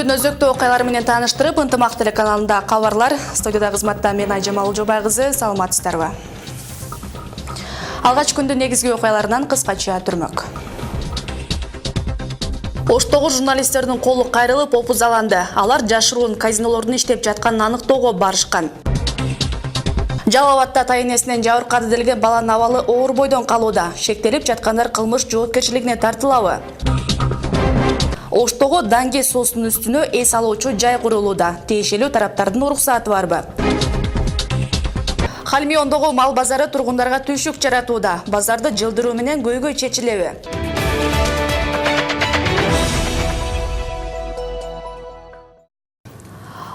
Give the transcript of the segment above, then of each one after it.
Күндүн өзөктүү окуялары менен тааныштырып, Ынтымак телеканалында кабарлар. Студияда кызматта мен Айжамал Жобай кызы, саламатсыздарбы. Алгач күндүн негизги окуяларынан кыскача түрмөк. Оштогу журналисттердин колу кайрылып опузаланды. Алар жашыруун казинолордун иштеп жатканын аныктоого барышкан. Жалал Абадта тайынесинен жабыркады делген баланын абалы оор бойдон калууда. Шектелип жаткандар кылмыш жоопкерчилигине тартылабы? Оштогу Данге соосунун үстүнө эс алуучу жай курулууда. Тиешелүү тараптардын уруксаты барбы? Халмиондогу мал базары тургундарга түйшүк жаратууда. Базарды жылдыруу менен көйгөй чечилеби?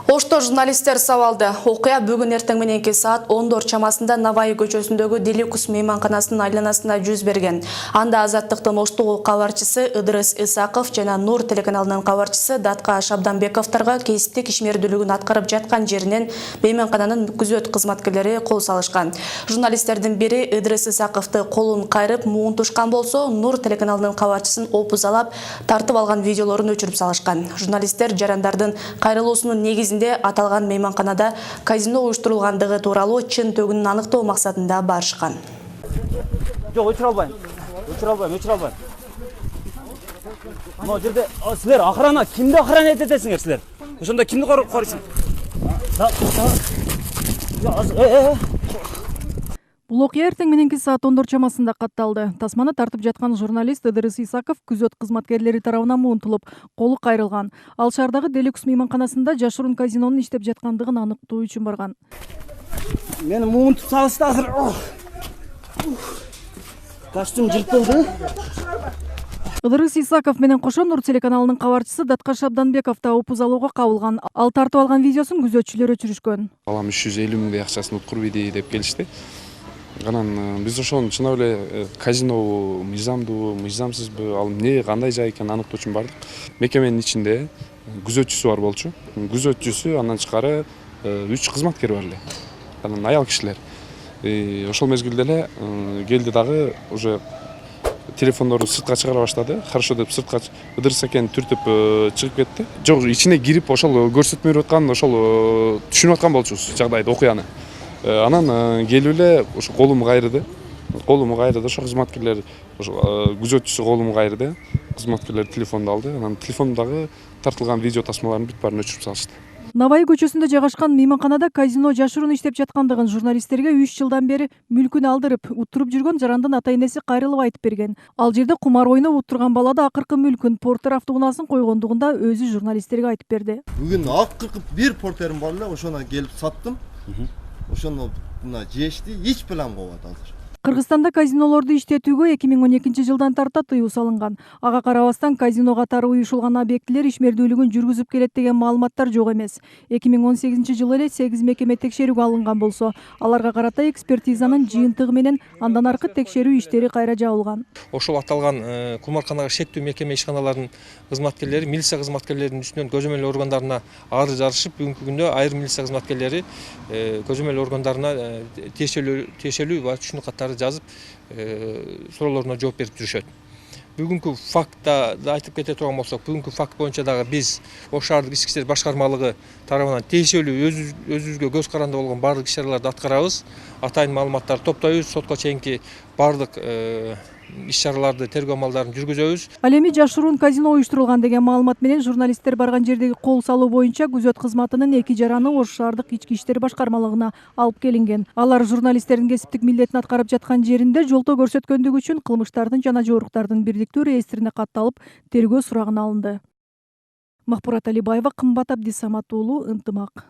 Ошто журналисттер сабалды. Окуя бүгүн эртең мененки саат 10 чамасында Навай көчөсүндөгү Деликус мейманканасынын айланасында жүз берген. Анда Азаттыктын Оштогу кабарчысы Ыдырыс Исаков жана Нур телеканалынын кабарчысы Датка Шабданбековторго кесиптик ишмердүүлүгүн аткарып жаткан жеринен мейманкананын күзөт кызматкерлери кол салышкан. Журналисттердин бири Ыдырыс Исаковду колун кайрып муунтушкан болсо, Нур телеканалынын кабарчысын опузалап тартып алган видеолорун өчүрүп салышкан. Журналисттер жарандардын кайрылуусунун негизинде аталган мейманканада казино уюштурулгандыгы тууралуу чын төгүнүн аныктоо максатында барышкан. Жок, өчүрө албайм. Мына жерде силер охрана, кимди охрана этесиңер силер? Ошондо кимди коруйсуң? Бул окуя эртең мененки саат 10 чамасында катталды. Тасманы тартып жаткан журналист Ыдырыс Исаков күзөт кызматкерлери тарабынан муунтулуп, колу кайрылган. Ал шаардагы Деликус мейманканасында жашыруун казинонун иштеп жаткандыгын аныктоо үчүн барган. Мени муунтуп салышты азыр. Костюм жыртылды. Ыдырыс Исаков менен кошо Нур телеканалынын кабарчысы Датка Шабданбеков да опузалууга кабылган. Ал тартып алган видеосун күзөтчүлөр өчүрүшкөн. Балам 350 миңдей акчасын уткуруп иди деп келишти. Анан биз ошону чынап эле казино мыйзамсызбы, ал эмне кандай жай экенин аныктоо үчүн бардык. Мекеменин ичинде күзөтчүсү бар болчу. Күзөтчүсү, андан тышкары 3 кызматкер бар эле. Анан аял кишилер. Ошол мезгилде эле келди дагы уже телефондорду сыртка чыгара баштады. Хорошо деп сыртка Ыдырыс экенин түртүп чыгып кетти. Жок, ичине кирип ошол көрсөтмө берип аткан, ошол түшүнүп аткан болчубуз жагдайды, окуяны. Анан келип эле ошо колумду кайрыды. Ошо кызматкерлер, ошо күзөтчүсү колумду кайрыды. Кызматкерлер телефонду алды. Анан телефондогу тартылган видео тасмаларын бүт баарын өчүрүп салышты. Навай көчөсүндө жайгашкан мейманканада казино жашыруун иштеп жаткандыгын журналисттерге 3 жылдан бери мүлкүн алдырып, уттуруп жүргөн жарандын ата-энеси кайрылып айтып берген. Ал жерде кумар ойноп уттурган бала да акыркы мүлкүн портер автоунаасын койгондугун да өзү журналисттерге айтып берди. Бүгүн акыркы бир портерим бар эле, ошону келип саттым. Ошону мына жешти, эч план болбойт азыр. Кыргызстанда казинолорду иштетүүгө 2012 жылдан тарта тыюу салынган. Ага карабастан казино катары уюшулган объектилер ишмердүүлүгүн жүргүзүп келет деген маалыматтар жок эмес. 2018 жылы эле 8 мекеме текшерүүгө алынган болсо, аларга карата экспертизанын жыйынтыгы менен андан аркы текшерүү иштери кайра жабылган. Ошол аталган кумарканага шектүү мекеме ишканаларынын кызматкерлери, милиция кызматкерлеринин үстүнөн көзөмөл органдарына арыз жарышып, бүгүнкү күндө айрым милиция кызматкерлери көзөмөл органдарына тиешелүү ва түшүнүк каттары жазып, суроолоруна жооп берип жүрүшөт. Бүгүнкү фактта да айтып кете турган болсок, бүгүнкү факт боюнча дагы биз Ош шаардык ички иштер башкармалыгы тарабынан тиешелүү өзүбүзгө көз каранды болгон бардык иш-чараларды аткарабыз. Атайын маалыматтарды топтойбуз, сотко чейинки бардык иш-чараларды, тергөө амалдарын жүргүзөбүз. Ал эми жашыруун казино уюштурулган деген маалымат менен журналисттер барган жердеги кол салуу боюнча күзөт кызматынын 2 жараны Ош шаардык ички иштер башкармалыгына алып келинген. Алар журналисттердин кесиптик милдетин аткарып жаткан жеринде жолтоо көрсөткөндүгү үчүн кылмыштардын жана жоруктардын бирдиктүү реестрине катталып, тергөө сурагына алынды. Махпурат Алибаева, Кымбат Абдисамат уулу, Ынтымак.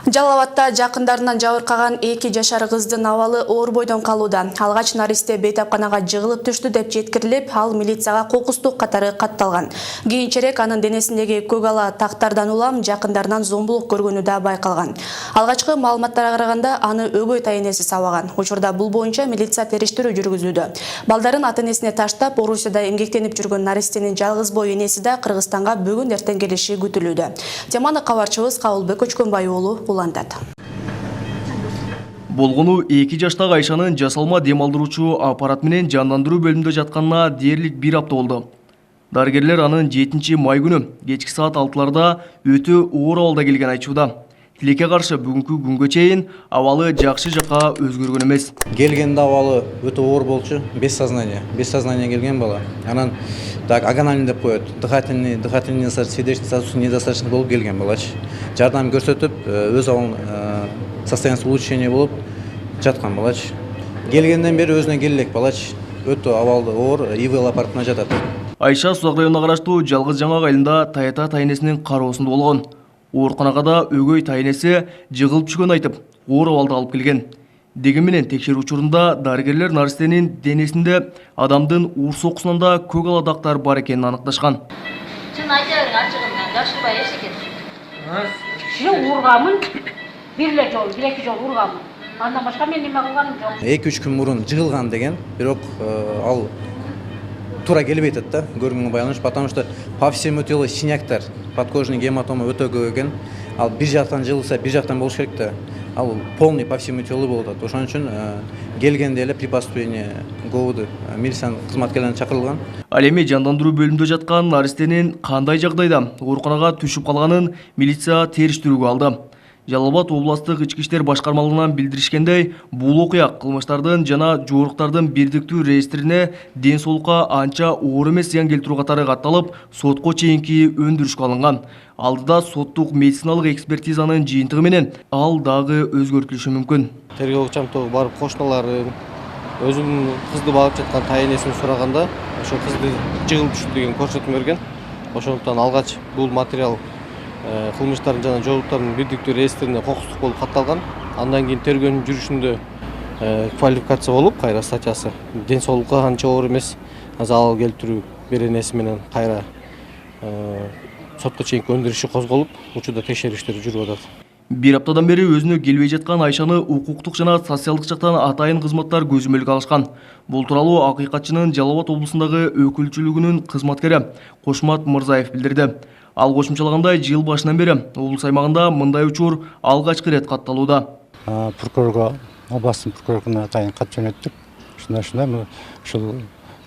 Жалал Абадта жакындарынан жабыркаган 2 жашар кыздын абалы оор бойдон калууда. Алгач наристе бейтапканага жыгылып түштү деп жеткирилип, ал милицияга кокустук катары катталган. Кийинчерээк анын денесиндеги көк ала тактардан улам жакындарынан зомбулук көргөнү да байкалган. Алгачкы маалыматтарга караганда аны өгөй тайынеси сабаган. Учурда бул боюнча милиция териштирүү жүргүзүүдө. Балдарын ата-энесине таштап, Орусияда эмгектенип жүргөн наристенин жалгыз бой энеси да Кыргызстанга бүгүн эртең келиши күтүлүүдө. Теманы кабарчыбыз Кабылбек Көчкөнбай уулу улантат. Болгону 2 жаштагы Айшанын жасалма дем алдыруучу аппарат менен жандандыруу бөлүмүндө жатканына дээрлик 1 апта болду. Дарыгерлер анын 7 май күнү кечки саат 6-ларда өтө оор абалда келген айтууда. Тилекке каршы бүгүнкү күнгө чейин абалы жакшы жакка өзгөргөн эмес. Келгенде абалы өтө оор болчу, без сознания келген бала. Анан так аганальный деп коет, дыхательный сердечный сосуд недостаточно болуп келген балачы. Жардам көрсөтүп, өз абалын состояниясы улучшение болуп жаткан балачы. Келгенден бери өзүнө келелек балачы. Өтө абалды оор, ИВЛ аппаратына жатат. Айша Сузак районуна караштуу Жалгыз Жаңа айылында Таята тайнесинин кароосунда болгон. Ооруканага да өгөй тайнеси жыгылып түшкөн айтып, оор абалда алып келген. Дегенмен менен текшерүү учурунда дарыгерлер наристенин денесинде адамдын уур сокусунан да көк ала дактар бар экенин аныкташкан. Чын айта бериң ачыгынан, жакшырбай эчтеке. Киши урганмын, бир эки жол урганмын. Андан башка мен неме кылганым жок. 2-3 күн мурун жыгылган деген, бирок ал тура келбей атат да, көргөнгө байланыш, потому что по всему телу синяктар, подкожный гематома өтө көп экен. Ал бир жактан жыгылса, бир жактан болуш керек да. Ал полный по всему телу болот. Ошон үчүн келгенде эле при поступлении ГОУД милиция кызматкерлерин чакырылган. Ал эми жандандыруу бөлүмүндө жаткан наристенин кандай жагдайда ооруканага түшүп калганын милиция териштирүүгө алды. Жалал Абад областык ички иштер башкармалыгынан билдиришкендей, бул окуя кылмыштардын жана жооруктардын бирдиктүү реестрине ден соолукка анча оор эмес зыян келтирүү катары катталып, сотко чейинки өндүрүшкө алынган. Алдыда соттук медициналык экспертизанын жыйынтыгы менен ал дагы өзгөртүлүшү мүмкүн. Тергөө учамтоо барып кошуналарын, өзүнүн кызды багып жаткан тайнесин сураганда, ошо кызды жыгылып түштү деген көрсөтмө берген. Ошондуктан алгач бул материал кылмыштардын жана жооруктардын бирдиктүү реестрине кокустук болуп катталган. Андан кийин тергөөнүн жүрүшүндө квалификация болуп, кайра статьясы ден соолукка анча оор эмес залал келтирүү беренеси менен кайра сотко чейинки өндүрүшү козголуп, учурда текшерүүчүлөр жүрүп атат. Бир аптадан бери өзүнө келбей жаткан Айшаны укуктук жана социалдык жактан атайын кызматтар көзөмөлгө алышкан. Бул тууралуу акыйкатчынын Жалал Абад облусундагы өкүлчүлүгүнүн кызматкери Кошмат Мырзаев билдирди. Ал кошумчалагандай, жыл башынан бери облус аймагында мындай учур алгачкы ирет катталууда. Прокурорго, областын прокуроруна атайын кат жөнөттүк. Ушул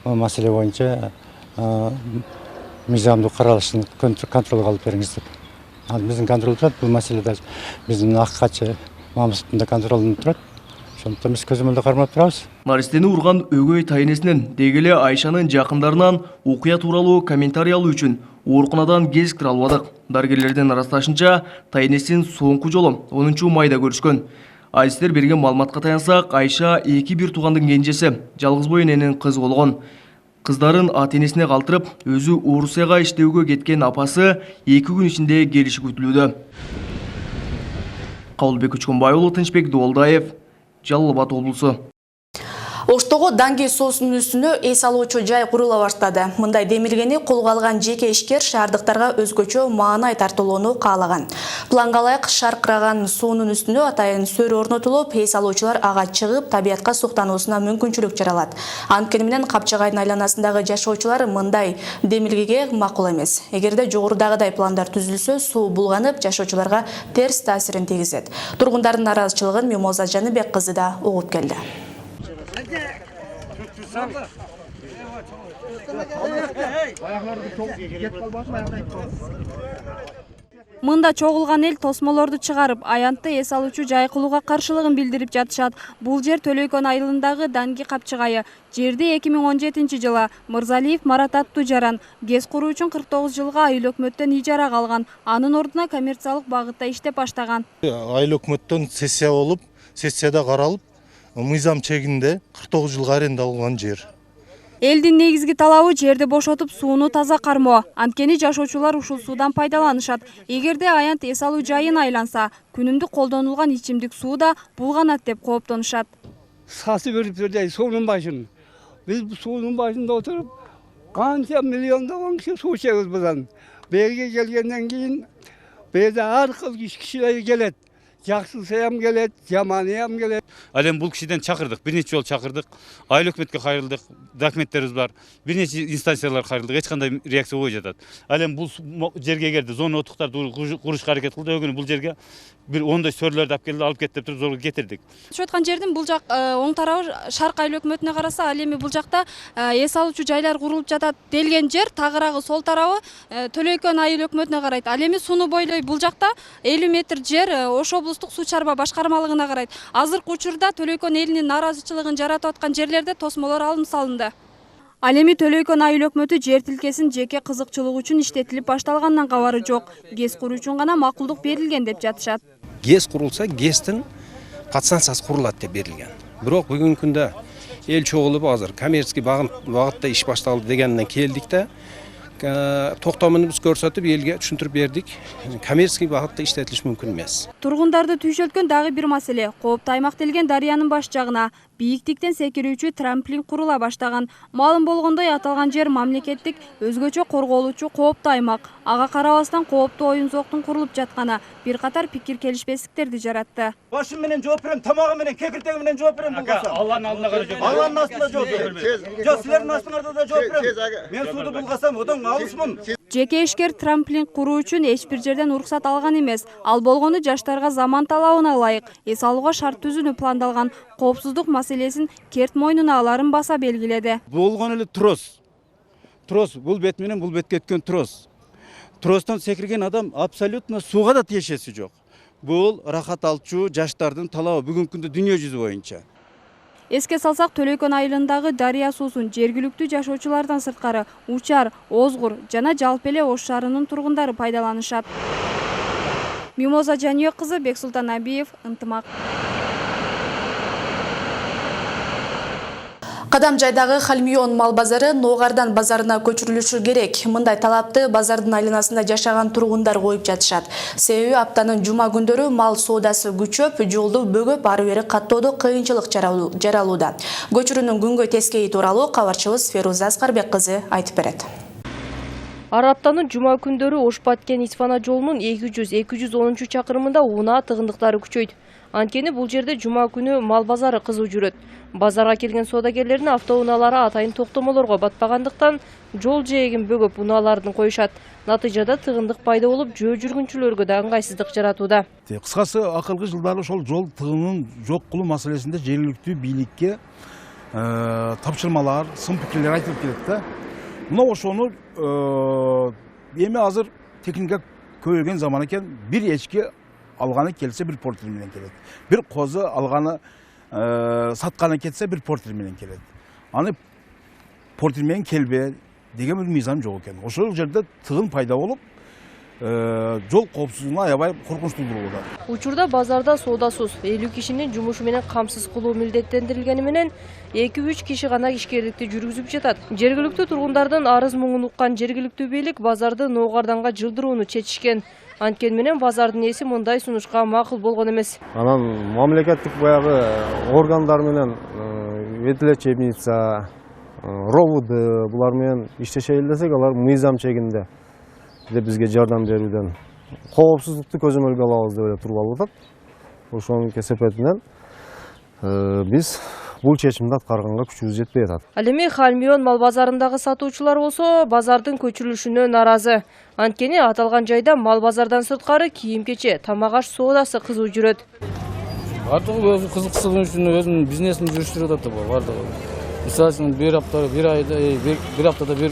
маселе боюнча мыйзамдуу каралышын контролго алып бериңиз деп. Ал биздин контролдо турат, бул маселеде биздин акыкатчы Мамысовдун да контролунда турат. Ошондуктан биз көзөмөлдө кармап турабыз. Наристени урган өгөй тайнесинен дегеле Айшанын жакындарынан окуя тууралуу комментарий алуу үчүн ооруканадан кезиктир албадык. Дарыгерлердин арасташынча, тайнесин соңку жолу 10 майда көрүшкөн. Айсиздер берген маалыматка таянсак, Айша 2 туугандын кенжеси, жалгыз бой эненин кызы болгон. Кыздарын ата-энесине калтырып, өзү Орусияга иштөөгө кеткен апасы 2 күн ичинде келиши күтүлүүдө. Кабылбек Учкунбай уулу, Тынчбек Дуолдаев, Жалал Абад облусу. Оштого Данги соосунун үстүнө эс алуучу жай курула баштады. Мындай демилгени колго алган жеке ишкер шаардыктарга өзгөчө маанай тартуулоону каалаган. Планга ылайык шаркыраган суунун үстүнө атайын сөр орнотулуп, эс алуучулар ага чыгып, табиятка суктануусуна мүмкүнчүлүк жаралат. Анткени менен Капчыгайдын айланасындагы жашоочулар мындай демилгеге макул эмес. Эгерде жогорудагыдай пландар түзүлсө, суу булганып, жашоочуларга терс таасирин тийгизет. Тургундардын нараазычылыгын Мимоза Жаныбек кызы да угуп келди. Мында чогулган эл тосмолорду чыгарып, аянтты эс алуучу жай кылууга каршылыгын билдирип жатышат. Бул жер Төлөйкөн айылындагы Данги Капчыгайы. Жерди 2017-жылы Мырзалиев Марат аттуу жаран ГЭС куруу үчүн 49 жылга айыл өкмөттөн ижарага алган. Анын ордуна коммерциялык багытта иштеп баштаган. Айыл өкмөттөн сессия болуп, сессияда каралып, мыйзам чегинде 49 жылга аренда алган жер. Элдин негизги талабы жерди бошотуп, сууну таза кармоо. Анткени жашоочулар ушул суудан пайдаланышат. Эгерде аянт эс алуу жайын айланса, күнүмдүк колдонулган ичимдик суу да булганат деп кооптонушат. Сасы берип берди суунун башын. Биз бул суунун башында отуруп, канча миллиондогон киши суу içебиз будан. Берге келгенден кийин берде ар кыл кишилер келет. Жакшысы ham келет, жаманы ham келет. Ал эми бул кишиден чакырдык, бир нече жолу чакырдык. Айыл өкмөткө кайрылдык, документтерибиз бар. Бир нече инстанцияларга кайрылдык, эч кандай реакция болбой жатат. Ал эми бул жерге келди, зона отуктарды курушка аракет кылды. Өгүнү бул жерге Bir onday sörlөрдү алып кетти деп туруп зорго кетирдик. Түшүп аткан жердин бул жак оң тарабы Шарк айыл өкмөтүнө караса, ал эми бул жакта эс алуучу жайлар курулуп жатат делген жер, тагыраагы сол тарабы Төлөйкөн айыл өкмөтүнө карайт. Ал эми сууну бойлой бул жакта 50 метр жер Ош облустук суу чарба башкармалыгына карайт. Азыркы учурда Төлөйкөн элинин наразычылыгын жаратып аткан жерлерде тосмолор алым салынды. Ал эми Төлөйкөн айыл өкмөтү жер тилкесин жеке кызыкчылык үчүн иштетилип башталгандан кабары жок. ГЭС куруу үчүн гана макулдук берилген деп жатышат. ГЭС курулса, ГЭСтин катстанциясы курулат деп берилген. Бирок бүгүнкү күндө эл чогулуп азыр коммерческий багытта иш башталды дегенден келдик да, токтомун биз көрсөтүп элге түшүндүрүп бердик. Коммерческий багытта иштетилиш мүмкүн эмес. Тургундарды түйшөлткөн дагы бир маселе. Кооптуу аймак делген дарыянын баш жагына бийиктиктен секирүүчү трамплин курула баштаган. Маалым болгондой аталган жер мамлекеттик өзгөчө корголуучу кооптуу аймак. Ага карабастан кооптуу оюн зооктун курулуп жатканы бир катар пикир келишпестиктерди жаратты. Башым менен жооп берем, тамагым менен, кекиртеги менен жооп берем булгаса. Алланын алдына карап жооп берем. Алланын астында жооп берем. Жок, силердин астыңарда да жооп берем. Мен сууду булгасам, одан алысмын. Жеке ишкер трамплин куруу үчүн эч бир жерден уруксат алган эмес. Ал болгону жаштарга заман талабына ылайык эс алууга шарт түзүүнү пландалган. Коопсуздук маселесин керт мойнуна аларын баса белгиледи. Болгон эле трос. Трос бул бет менен бул бетке өткөн трос. Тростон секирген адам абсолютно сууга да тиешеси жок. Бул рахат алчу жаштардын талабы бүгүнкү күндө дүйнө жүзү боюнча. Эске салсак, Төлөйкөн айылындагы дарыя суусун жергиликтүү жашоочулардан сырткары Учар, Озгур жана жалпы эле Ош шаарынын тургундары пайдаланышат. Мимоза Жаныбек кызы, Бексултан Абиев, Ынтымак. Кадам жайдагы Халмион мал базары Ноғардан базарына көчүрүлүшү керек. Мындай талапты базардын айланасында жашаган тургундар коюп жатышат. Себеби аптанын жума күндөрү мал соодасы күчөп, жолду бөгөп, ары бери каттоодо кыйынчылык жаралууда. Көчүрүүнүн күнгө тескейи тууралуу кабарчыбыз Феруза Аскарбек кызы айтып берет. Ар аптанын жума күндөрү Ош-Баткен-Исфана жолунун 200-210 чакырымында унаа тыгындыктары күчөйт. Анткени бул жерде жума күнү мал базары кызуу жүрөт. Базарга келген соодагерлердин автоунаалары атайын токтомолорго батпагандыктан жол жээгин бөгөп унаалардын коюшат. Натыйжада тыгындык пайда болуп, жөө жүргүнчүлөргө да ыңгайсыздык жаратууда. Кыскасы, акыркы жылдары ошол жол тыгынын жок кылуу маселесинде жергиликтүү бийликке тапшырмалар, сын пикирлер айтылып келет да. Мына ошону эми азыр техника көбөйгөн заман экен, бир эчки алганы келсе бир портер менен келет. Бир козу алганы сатканы кетсе бир портер менен келет. Аны портер менен келбе деген бир мыйзам жок экен. Ошол жерде тыгын пайда болуп, жол коопсуздугуна аябай коркунучтуу болууда. Учурда базарда соодасыз 50 кишинин жумушу менен камсыз кылуу милдеттендирилгени менен 2-3 киши гана ишкерликти жүргүзүп жатат. Жергиликтүү тургундардын арыз муңун уккан жергиликтүү бийлик базарды Ноғарданга жылдырууну чечишкен. Анткени менен базардын ээси мындай сунушка макул болгон эмес. Анан мамлекеттик баягы органдар менен ветлечебница, РОВД булар менен иштешели десек, алар мыйзам чегинде деп бизге жардам берүүдөн коопсуздукту көзөмөлгө алабыз деп эле туруп алып атат. Ошонун кесепетинен биз бул чечимди аткарганга күчүбүз жетпей атат. Ал эми Халмион мал базарындагы сатуучулар болсо базардын көчүрүлүшүнө наразы. Анткени аталган жайда мал базардан сырткары кийим-кече, тамак-аш соодасы кызуу жүрөт. Бардыгы өзү кызыксыгы үчүн өзүнүн бизнесин жүрүштүрүп атат бардыгы. Мисалы үчүн бир аптада бир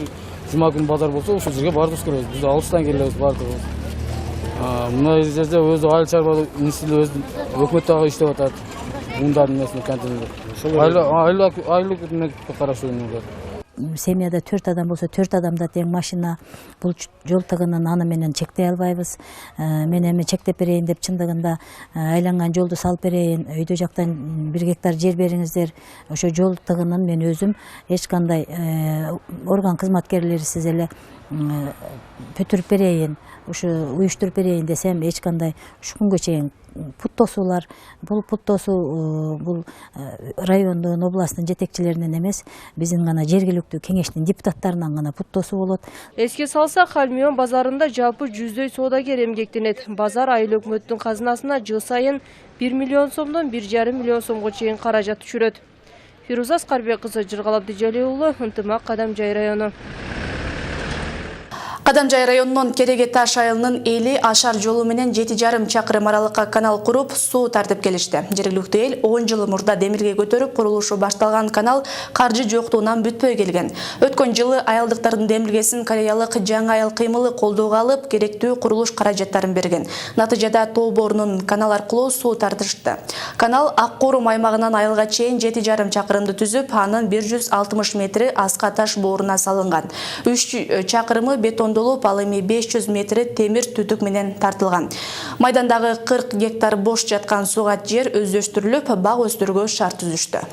жума күнү базар болсо, ошол жерге барыбыз келебиз. Биз алыстан келебиз бардыгыбыз. Мына жерде өзү айыл чарба несиле өзү өкмөт дагы иштеп атат. Ундардын несине кантиндер. Айлык өкмөткө караштуу. Семьяда 4 адам болсо 4 адамда тең машина, бул жол тыгынын аны менен чектей албайбыз. Мен эми чектеп берейин деп чындыгында айланган жолду салып берейин, өйдө жактан 1 гектар жер бериңиздер. Ошо жол тыгынын мен өзүм эч кандай орган кызматкерлерисиз эле бүтүрүп берейин, ушу уюштуруп берейин десем эч кандай ушу күнгө чейин путтосуулар, бул путтосуу бул райондун, областтын жетекчилеринен эмес, биздин гана жергиликтүү кеңештин депутаттарынан гана путтосуу болот. Эске салсак, Халмион базарында жалпы 100дөй соодагер эмгектенет. Базар айыл өкмөттүн казынасына жыл сайын 1 миллион сомдон 1,5 миллион сомго чейин каражат түшүрөт. Фируза Аскарбек кызы, Жыргал Абдыжалиев уулу, Ынтымак, Кадам жай району. Адамжай районунун Кереге Таш айылынын эли ашар жолу менен 7,5 чакырым аралыкка канал куруп, суу тартып келишти. Жергиликтүү эл 10 жыл мурда демирге көтөрүп, курулушу башталган канал каржы жоктугунан бүтпөй келген. Өткөн жылы айылдыктардын демилгесин кореялык Жаңы айыл кыймылы колдоого алып, керектүү курулуш каражаттарын берген. Натыйжада тоо борунун канал аркылуу суу тартышты. Канал Аккурум аймагынан айылга чейин 7,5 чакырымды түзүп, анын 160 метри аска таш бооруна салынган. 3 чакырымы бетондолуп, ал эми 500 метри темир түтүк менен тартылган. Майдандагы 40 гектар бош жаткан сугат жер өздөштүрүлүп, бак өстүрүүгө шарт түзүштү.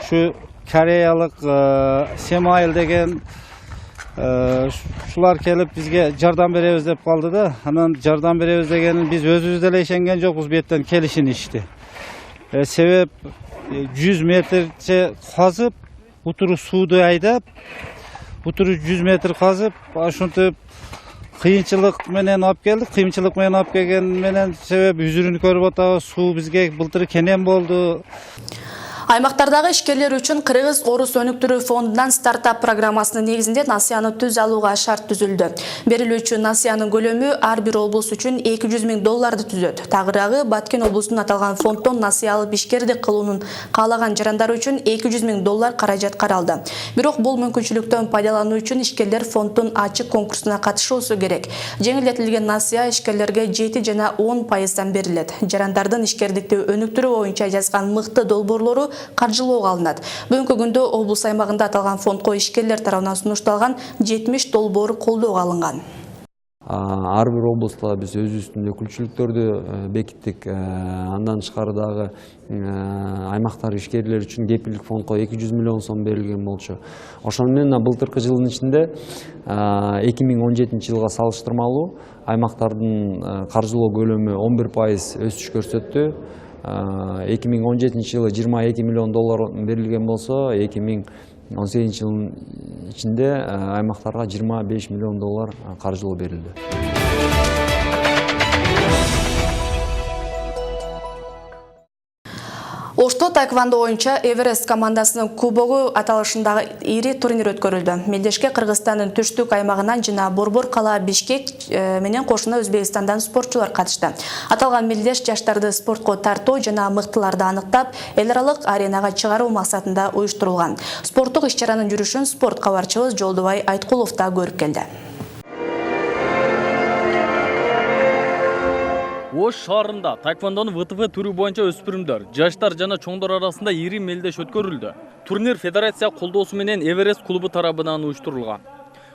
Şu Koreyalık Semail деген şular kelip bizge jardam berебиз деп kaldı da. Anan jardam berебиз degenin biz özümüzde ele işengen jokuz betten kelişin işti. Sebep 100 metrece kazıp, bu turu suudu aydap, bu turu 100 metr kazıp, aşıntıp kıyınçılık menen alып geldik. Kıyınçılık menen alып kelgen menen sebep yüzürünü körüp atабыз, суу бизге былтыр кенен болду. Аймактардагы ишкерлер үчүн Кыргыз Орус өнүктүрүү фондунан стартап программасынын негизинде насыяны түз алууга шарт түзүлдү. Берилүүчү насыянын көлөмү ар бир облус үчүн 200 000 долларды түзөт. Тагыраагы Баткен облусунун аталган фонддон насыя алып ишкердик кылуунун каалаган жарандар үчүн 200 000 доллар каражат каралды. Бирок бул мүмкүнчүлүктөн пайдалануу үчүн ишкерлер фонддун ачык конкурсуна катышуусу керек. Жеңилдетилген насыя ишкерлерге 7 жана 10% берилет. Жарандардын ишкердикти өнүктүрүү боюнча жазган мыкты долбоорлору каржылоого алынат. Бүгүнкү күндө облус аймагында аталган фондко ишкерлер тарабынан сунушталган 70 долбоор колдоого алынган. Ар бир облуста биз өзүбүздүн өкүлчүлүктөрдү бекиттик. Андан тышкары дагы аймактар ишкерлер үчүн кепилдик фондко 200 миллион сом берилген болчу. Ошону менен былтыркы жылдын ичинде 2017 жылга салыштырмалуу аймактардын каржылоо көлөмү 11% өсүш көрсөттү. 2017 жылы 22 миллион доллар берилген болсо, 2018 жылдын ичинде аймактарга 25 миллион доллар каржылоо берилди. Ошто тайквондо боюнча Эверест командасынын кубогу аталышындагы ири турнир өткөрүлдү. Мелдешке Кыргызстандын түштүк аймагынан жана Борбор кала Бишкек менен кошуна Өзбекстандан спортчулар катышты. Аталган мелдеш жаштарды спортко тартуу жана мыктыларды аныктап, эл аралык аренага чыгаруу максатында уюштурулган. Спорттук иш-чаранын жүрүшүн спорт кабарчыбыз Жолдубай Айткулов да көрүп келди. Ош шаарында тайквондонун ВТФ түрү боюнча өспүрүмдөр, жаштар жана чоңдор арасында ири мелдеш өткөрүлдү. Турнир федерация колдоосу менен Эверест клубу тарабынан уюштурулган.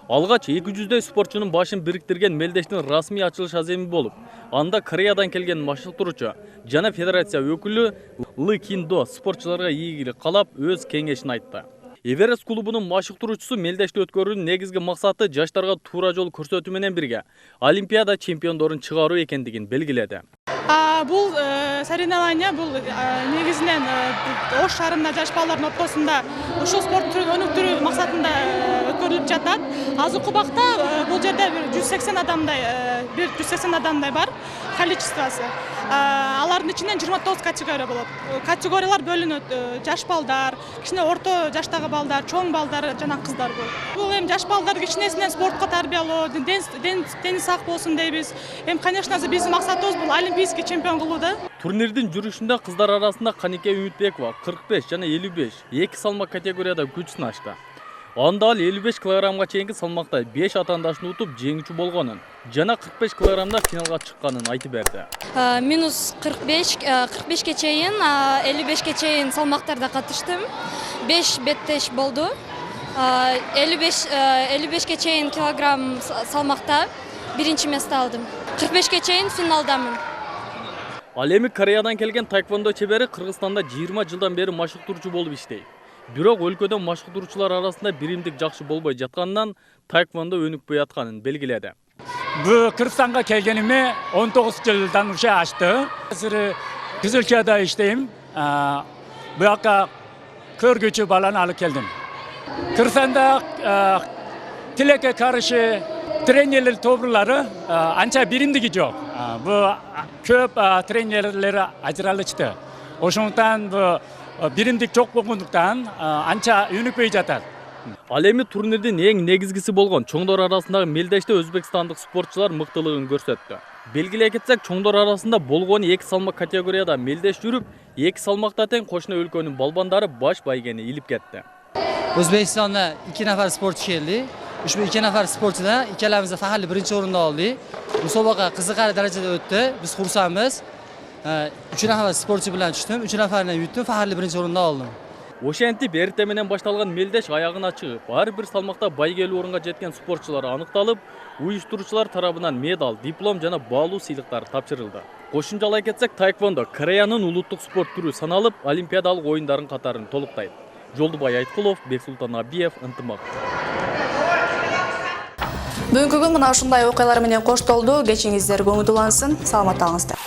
Алгач 200дөй спортчунун башын бириктирген мелдештин расмий ачылыш аземи болуп, анда Кореядан келген машыктыруучу жана федерация өкүлү Лы Киндо спортчуларга ийгилик каалап өз кеңешин айтты. Эверест клубунун машыктыруучусу мелдешти өткөрүүнүн негизги максаты жаштарга туура жол көрсөтүү менен бирге Олимпиада чемпиондорун чыгаруу экендигин белгиледи. Бул соревнование бул негизинен Ош шаарында жаш балдардын ортосунда ушул спорт түрүн өнүктүрүү максатында өткөрүлүп жатат. Азыркы убакта бул жерде 180 адамдай бар количествосы. Алардын ичинен 29 категория болот. Категориялар бөлүнөт. Жаш балдар, кичине орто жаштагы балдар, чоң балдар жана кыздар болот. Бул эми жаш балдарды кичинесинен спортко тарбиялоо, дени сак болсун дейбиз. Эми конечно биздин максатыбыз бул олимпийский чемпион кылуу да. Турнирдин жүрүшүндө кыздар арасында Канике Үмүтбекова 45 жана 55 эки салмак категорияда күч сынашты. Анда ал 55 килограммга чейинки салмакта 5 атаандашын утуп жеңүүчү болгонун жана 45 килограммда финалга чыкканын айтып берди. Минус 45ке чейин, 55ке чейин салмактарда катыштым. 5 беттеш болду. 55ке чейин килограмм салмакта биринчи место алдым. 45ке чейин финалдамын. Ал эми Кореядан келген тайквондо чебери Кыргызстанда 20 жылдан бери машыктыруучу болуп иштейт. Бирок өлкөдө машыктыруучулар арасында биримдик жакшы болбой жатканынан тайквондо өнүкпөй атканын белгиледи. Бу Кыргызстанга келгениме 19 жылдан уже ашты. Азыр Кызылчада иштейм. Буяка көргүчү баланы алып келдим. Кыргызстанда тилекке каршы тренерлер тобурлары анча биримдиги жок. Бу көп тренерлер ажыралышты. Ошондуктан бу биримдик жок болгондуктан анча өнүкпөй жатат. Ал эми турнирдин эң негизгиси болгон чоңдор арасындагы мелдеште өзбекстандык спортчулар мыктылыгын көрсөттү. Белгилей кетсек, чоңдор арасында болгону 2 салмак категорияда мелдеш жүрүп, 2 салмакта тең кошуна өлкөнүн балбандары баш байгени илип кетти. O'zbekistonda 2 nafar sportchi keldi. Ushbu 2 nafar sportchidan ikkalamiz faxrli birinchi o'rinni oldik. Musobaqa qiziqarli darajada o'tdi. Biz xursandmiz. 3 nafar sportchi bilan tushdim. 3 nafarni yutdim, faxrli birinchi o'rinni oldim. Ошентип эртең менен башталган мелдеш аягына чыгып, ар бир салмакта байгелүү орунга жеткен спортчулар аныкталып, уюштуруучулар тарабынан медаль, диплом жана баалуу сыйлыктар тапшырылды. Кошумчалай кетсек, таеквондо Кореянын улуттук спорт түрү саналып, олимпиадалык оюндардын катарын толуктайт. Жолдубай Айткулов, Бексултан Абиев, Ынтымак. Бүгүнкү күн мына ушундай окуялар менен коштолду. Кечиңиздер көңүл улансын. Саламат калыңыздар.